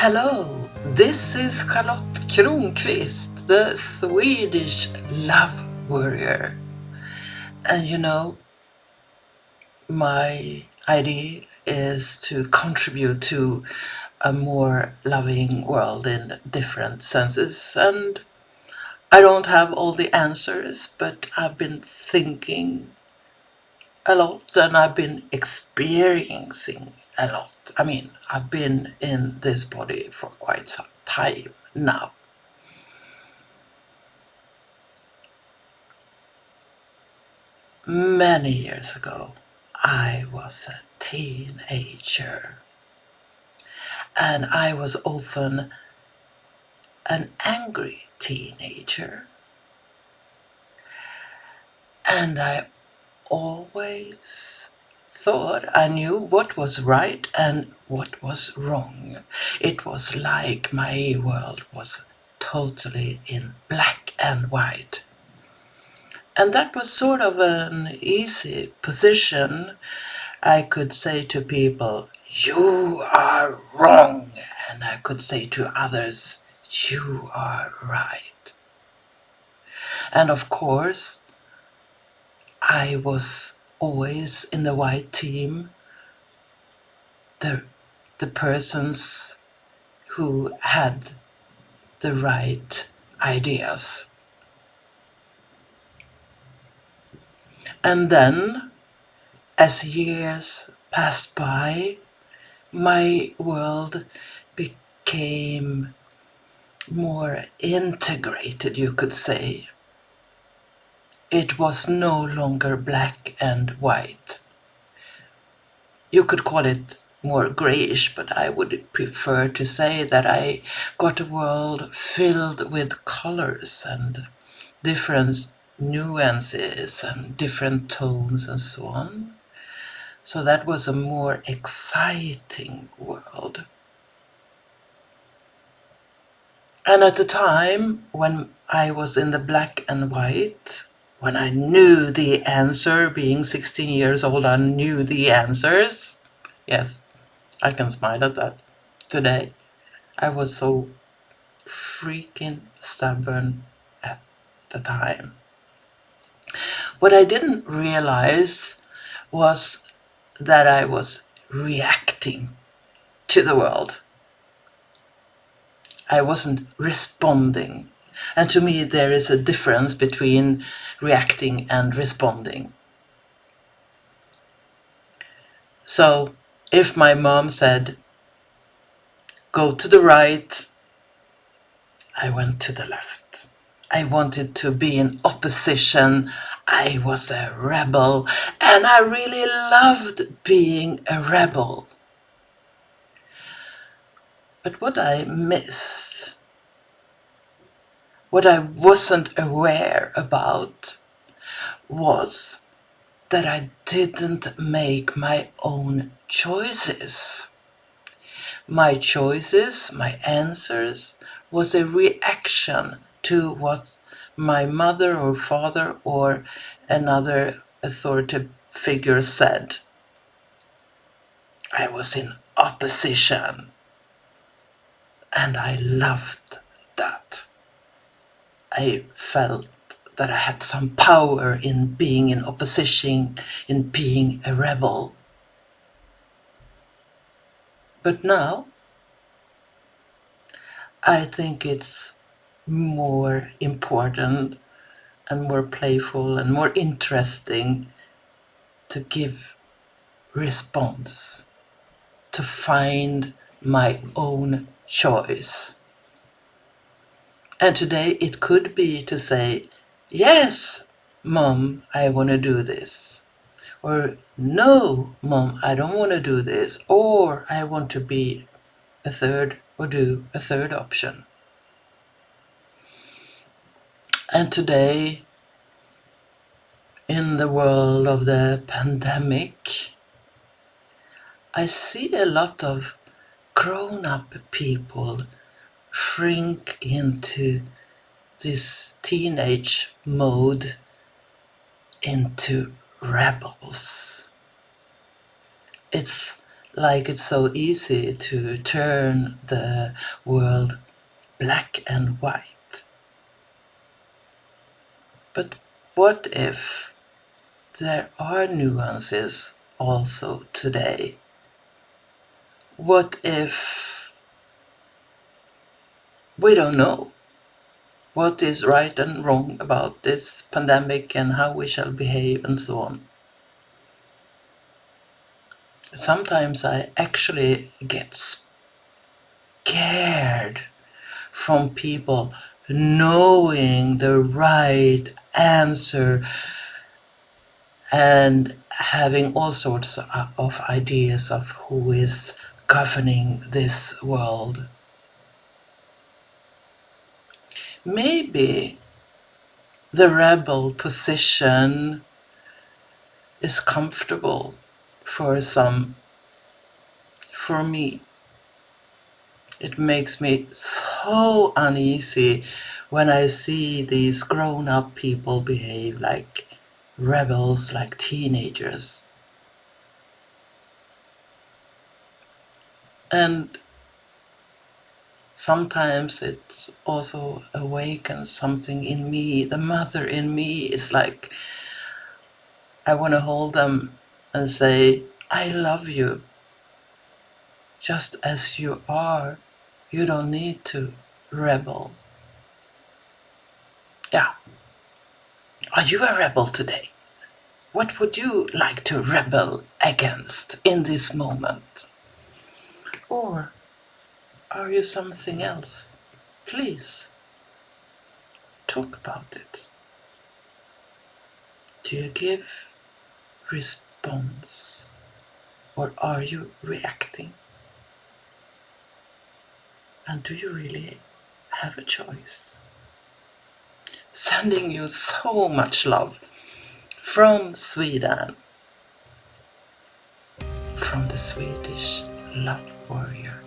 Hello, this is Charlotte Cronquist, the Swedish love warrior. And my idea is to contribute to a more loving world in different senses. And I don't have all the answers, but I've been thinking a lot and I've been experiencing a lot. I mean, I've been in this body for quite some time now. Many years ago, I was a teenager, and I was often an angry teenager, and I always thought I knew what was right and what was wrong. It was like my world was totally in black and white. And that was sort of an easy position. I could say to people, "You are wrong," and I could say to others, "You are right." And of course, I was always in the white team, the persons who had the right ideas. And then, as years passed by, my world became more integrated, you could say. It was no longer black and white. You could call it more grayish, but I would prefer to say that I got a world filled with colors and different nuances and different tones and so on. So that was a more exciting world. And at the time when I was in the black and white, when I knew the answer, being 16 years old, I knew the answers. Yes, I can smile at that today. I was so freaking stubborn at the time. What I didn't realize was that I was reacting to the world. I wasn't responding. And to me, there is a difference between reacting and responding. So if my mom said, "Go to the right," I went to the left. I wanted to be in opposition. I was a rebel, and I really loved being a rebel. But what I missed, what I wasn't aware about, was that I didn't make my own choices. My choices, my answers, was a reaction to what my mother or father or another authoritative figure said. I was in opposition, and I loved that. I felt that I had some power in being in opposition, in being a rebel. But now, I think it's more important and more playful and more interesting to give response, to find my own choice. And today it could be to say, "Yes, Mom, I want to do this." Or, "No, Mom, I don't want to do this." Or, "I want to be a third or do a third option." And today, in the world of the pandemic, I see a lot of grown-up people shrink into this teenage mode, into rebels. It's Like it's so easy to turn the world black and white. But what if there are nuances also today? What if we don't know what is right and wrong about this pandemic and how we shall behave and so on? Sometimes I actually get scared from people knowing the right answer and having all sorts of ideas of who is governing this world. Maybe the rebel position is comfortable for some. For me, it makes me so uneasy when I see these grown up people behave like rebels, like teenagers. And sometimes it also awakens something in me. The mother in me is like, I want to hold them and say, I love you just as you are. You don't need to rebel. Yeah. Are you a rebel today? What would you like to rebel against in this moment? Or are you something else? Please talk about it. Do you give response or are you reacting? And do you really have a choice? Sending you so much love from Sweden, from the Swedish love warrior.